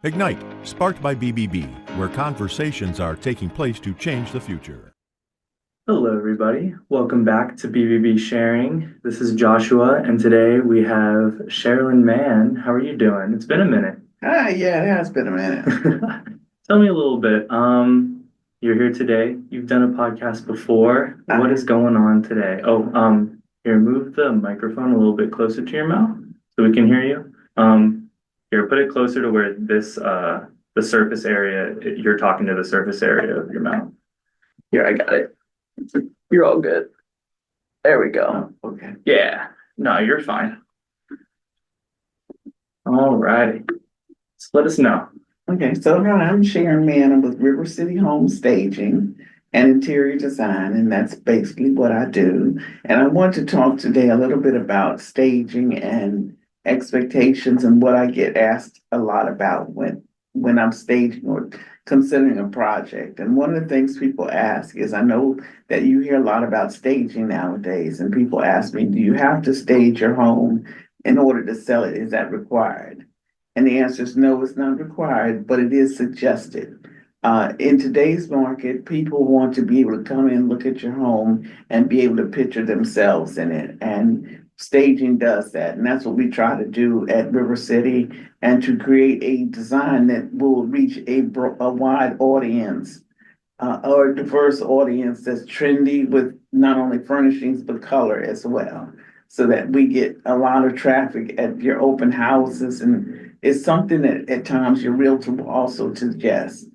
Ignite, sparked by BBB, where conversations are taking place to change the future. Hello, everybody. Welcome back to BBB Sharing. This is Joshua, and today we have Sharyn Mann. How are you doing? It's been a minute. Yeah, it has been a minute. Tell me a little bit. You're here today. You've done a podcast before. What is going on today? Here, move the microphone a little bit closer to your mouth so we can hear you. Here, put it closer to where the surface area, you're talking to the surface area of your mouth. Here, I got it. You're all good. There we go. Oh, okay. Yeah. No, you're fine. All righty. So let us know. Okay, so I'm Sharyn Mann. I'm with River City Home Staging and Interior Design, and that's basically what I do. And I want to talk today a little bit about staging and expectations and what I get asked a lot about when I'm staging or considering a project. And one of the things people ask is, I know that you hear a lot about staging nowadays, and people ask me, do you have to stage your home in order to sell it? Is that required? And the answer is no, it's not required, but it is suggested. In today's market, people want to be able to come in, look at your home, and be able to picture themselves in it. And staging does that. And that's what we try to do at River City, and to create a design that will reach a wide audience, or a diverse audience that's trendy with not only furnishings, but color as well, so that we get a lot of traffic at your open houses. And it's something that at times your realtor will also suggest.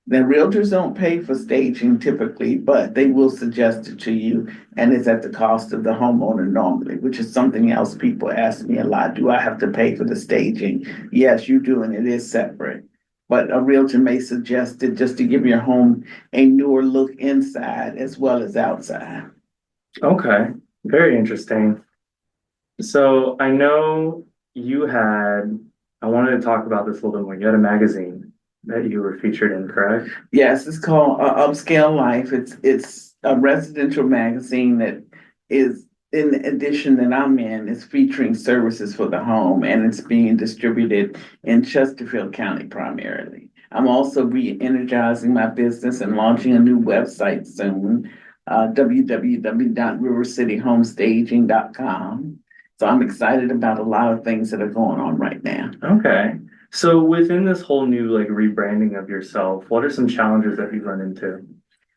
Now, realtors don't pay for staging typically, but they will suggest it to you, and it's at the cost of the homeowner normally, which is something else people ask me a lot. Do I have to pay for the staging? Yes, you do, and it is separate. But a realtor may suggest it just to give your home a newer look inside as well as outside. Okay. Very interesting. So I know I wanted to talk about this a little bit more. You had a magazine that you were featured in, correct? Yes, it's called Upscale Life. It's a residential magazine that is, in the edition that I'm in, is featuring services for the home, and it's being distributed in Chesterfield County primarily. I'm also re-energizing my business and launching a new website soon, www.rivercityhomestaging.com. So I'm excited about a lot of things that are going on right now. Okay. So within this whole new rebranding of yourself, what are some challenges that you've run into?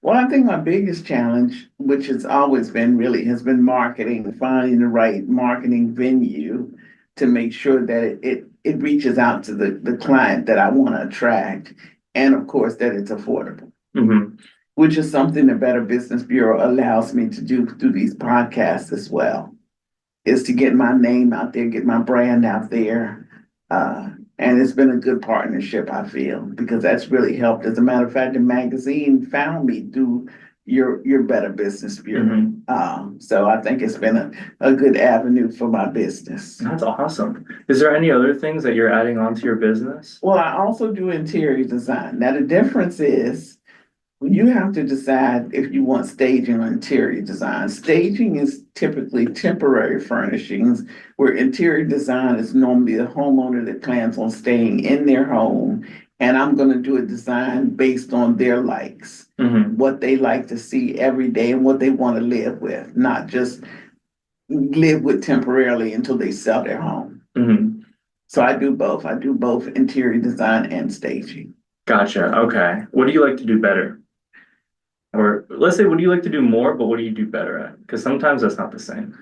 Well, I think my biggest challenge, which has always been has been marketing, finding the right marketing venue to make sure that it reaches out to the client that I want to attract. And of course, that it's affordable, which is something the Better Business Bureau allows me to do through these podcasts as well, is to get my name out there, get my brand out there. And it's been a good partnership, I feel, because that's really helped. As a matter of fact, the magazine found me through your Better Business Bureau. So I think it's been a good avenue for my business. That's awesome. Is there any other things that you're adding on to your business? Well, I also do interior design. Now, the difference is, you have to decide if you want staging or interior design. Staging is typically temporary furnishings, where interior design is normally the homeowner that plans on staying in their home. And I'm going to do a design based on their likes, what they like to see every day and what they want to live with, not just live with temporarily until they sell their home. So I do both. I do both interior design and staging. Gotcha. Okay. What do you like to do better? Or let's say, what do you like to do more, but what do you do better at? Because sometimes that's not the same.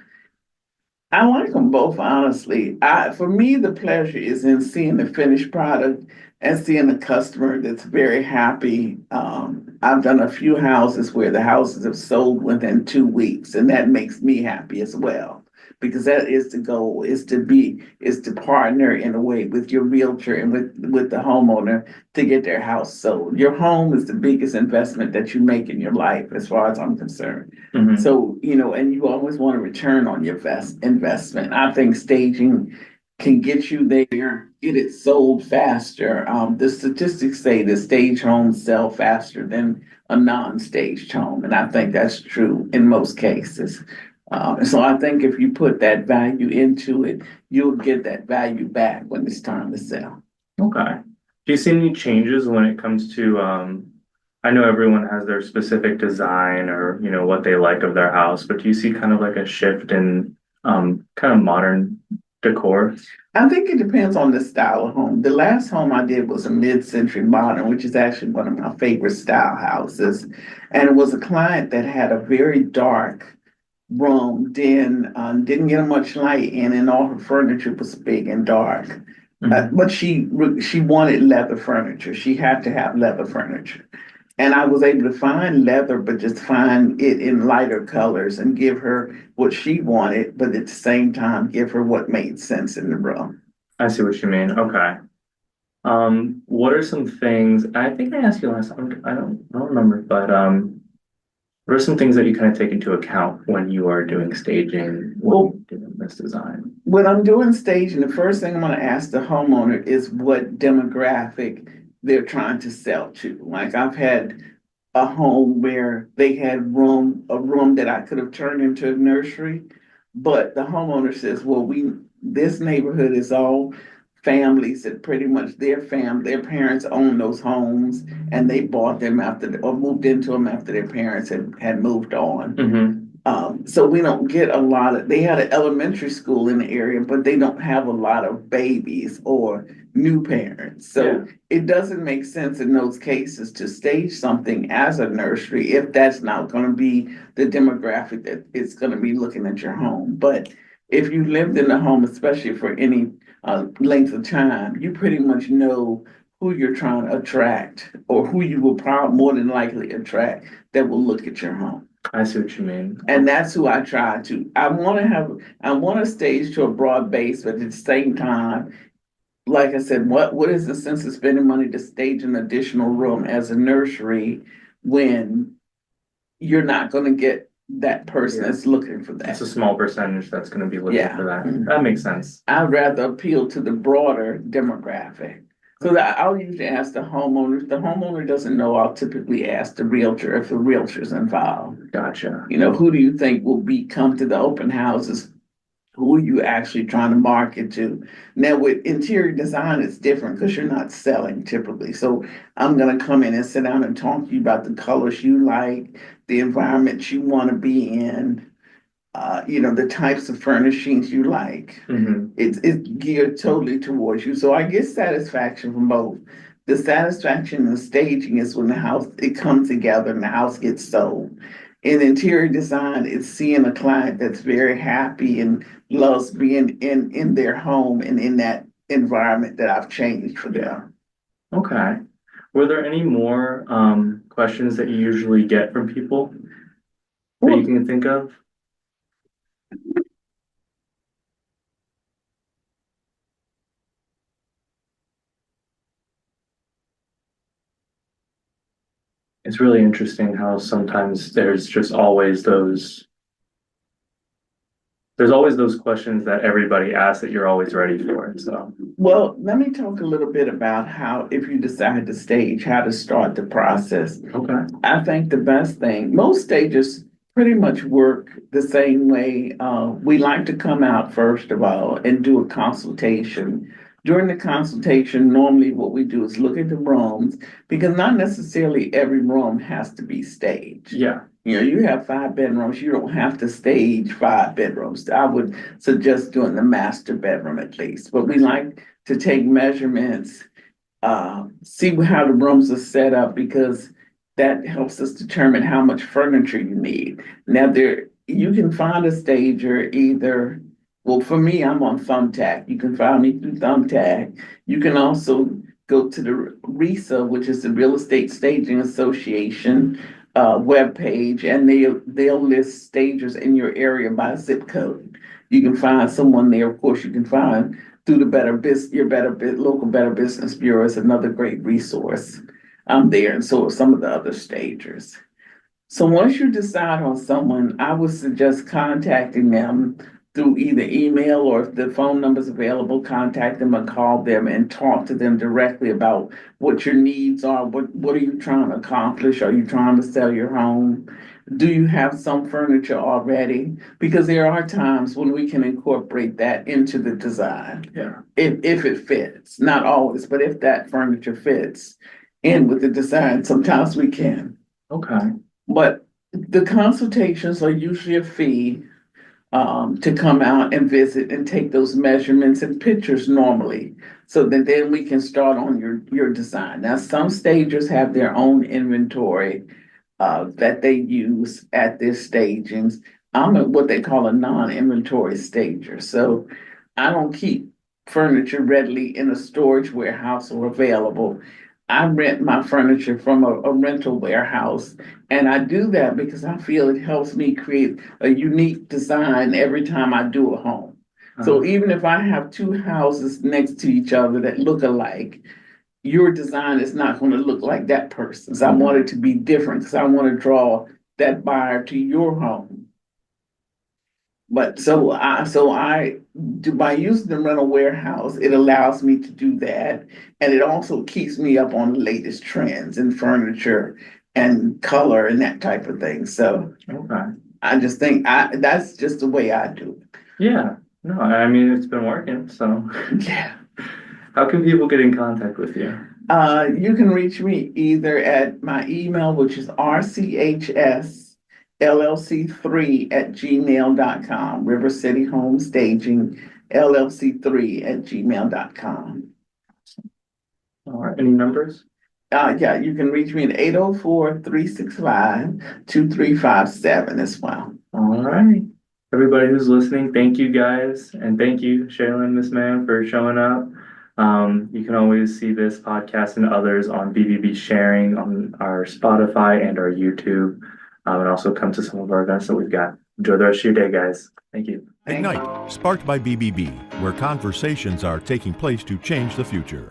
I like them both, honestly. For me, the pleasure is in seeing the finished product and seeing the customer that's very happy. I've done a few houses where the houses have sold within 2 weeks, and that makes me happy as well, because that is the goal, is to partner in a way with your realtor and with the homeowner to get their house sold. Your home is the biggest investment that you make in your life, as far as I'm concerned. So, and you always want a return on your investment. I think staging can get you there, get it sold faster. The statistics say that stage homes sell faster than a non-staged home, and I think that's true in most cases. So I think if you put that value into it, you'll get that value back when it's time to sell. Okay. Do you see any changes when it comes to, I know everyone has their specific design or, what they like of their house, but do you see kind of like a shift in, kind of modern decor? I think it depends on the style of home. The last home I did was a mid-century modern, which is actually one of my favorite style houses. And it was a client that had a very dark room, didn't get much light in, and all her furniture was big and dark. Mhm. But she wanted leather furniture. She had to have leather furniture. And I was able to find leather, but just find it in lighter colors and give her what she wanted, but at the same time, give her what made sense in the room. I see what you mean. Okay. What are some things, I think I asked you last time, I don't remember, but, what are some things that you kind of take into account when you are doing staging, when Well, you're doing this design? when I'm doing staging, the first thing I'm going to ask the homeowner is what demographic they're trying to sell to. Like I've had a home where they had a room that I could have turned into a nursery, but the homeowner says, well, this neighborhood is all families that pretty much their parents own those homes and they bought them or moved into them after their parents had moved on. Mm-hmm. So we don't get a lot they had an elementary school in the area, but they don't have a lot of babies or new parents. So Yeah. it doesn't make sense in those cases to stage something as a nursery if that's not going to be the demographic that is going to be looking at your home. But if you lived in the home, especially for any length of time, you pretty much know who you're trying to attract or who you will probably more than likely attract that will look at your home. I see what you mean. And that's who I try to. I want to stage to a broad base, but at the same time, like I said, what is the sense of spending money to stage an additional room as a nursery when you're not going to get that person Yeah. that's looking for It's that? a small percentage that's going to be looking Yeah. for that. That makes sense. I'd rather appeal to the broader demographic. So that I'll usually ask the homeowner. If the homeowner doesn't know, I'll typically ask the realtor if the realtor's involved. Gotcha. Who do you think will come to the open houses? Who are you actually trying to market to? Now with interior design, it's different because you're not selling typically. So I'm gonna come in and sit down and talk to you about the colors you like, the environment you want to be in, the types of furnishings you like. Mm-hmm. It's geared totally towards you. So I get satisfaction from both. The satisfaction in the staging is when it comes together and the house gets sold. In interior design, it's seeing a client that's very happy and loves being in their home and in that environment that I've changed for them. Okay. Were there any more questions that you usually get from people that you can think of? It's really interesting how sometimes there's always those questions that everybody asks that you're always ready for. So, Well, let me talk a little bit about how, if you decide to stage, how to start the process. okay. I think the best thing, most stages pretty much work the same way. We like to come out first of all and do a consultation. During the consultation, normally what we do is look at the rooms because not necessarily every room has to be staged. Yeah. You have 5 bedrooms, you don't have to stage 5 bedrooms. I would suggest doing the master bedroom at least, but we like to take measurements, see how the rooms are set up because that helps us determine how much furniture you need. Now you can find a stager either, well, for me, I'm on Thumbtack. You can find me through Thumbtack. You can also go to the RESA, which is the Real Estate Staging Association webpage, and they'll list stagers in your area by zip code. You can find someone there. Of course, you can find through local Better Business Bureau is another great resource. I'm there, and so are some of the other stagers. So once you decide on someone, I would suggest contacting them through either email, or if the phone number's available, contact them or call them and talk to them directly about what your needs are. What are you trying to accomplish? Are you trying to sell your home? Do you have some furniture already? Because there are times when we can incorporate that into the design. Yeah. If it fits, not always, but if that furniture fits in with the design, sometimes we can. Okay. But the consultations are usually a fee to come out and visit and take those measurements and pictures normally, so that then we can start on your design. Now, some stagers have their own inventory that they use at their stagings. What they call a non-inventory stager. So I don't keep furniture readily in a storage warehouse or available. I rent my furniture from a rental warehouse, and I do that because I feel it helps me create a unique design every time I do a home. So even if I have two houses next to each other that look alike, your design is not going to look like that person's. I want it to be different because I want to draw that buyer to your home. But I do, by using the rental warehouse, it allows me to do that. And it also keeps me up on the latest trends in furniture and color and that type of thing. So Okay. I just think that's just the way I do Yeah. No, I mean, it's been working, so. it. Yeah. How can people get in contact with you? You can reach me either at my email, which is rchsllc3@gmail.com, River City Home Staging LLC3@gmail.com. All right. Any numbers? Yeah, you can reach me at 804-365-2357 as well. All right. Everybody who's listening, thank you guys. And thank you, Sharyn, Miss Mann, for showing up. You can always see this podcast and others on BBB Sharing on our Spotify and our YouTube, and also come to some of our events that we've got. Enjoy the rest of your day, guys. Thank you. Ignite, sparked by BBB, where conversations are taking place to change the future.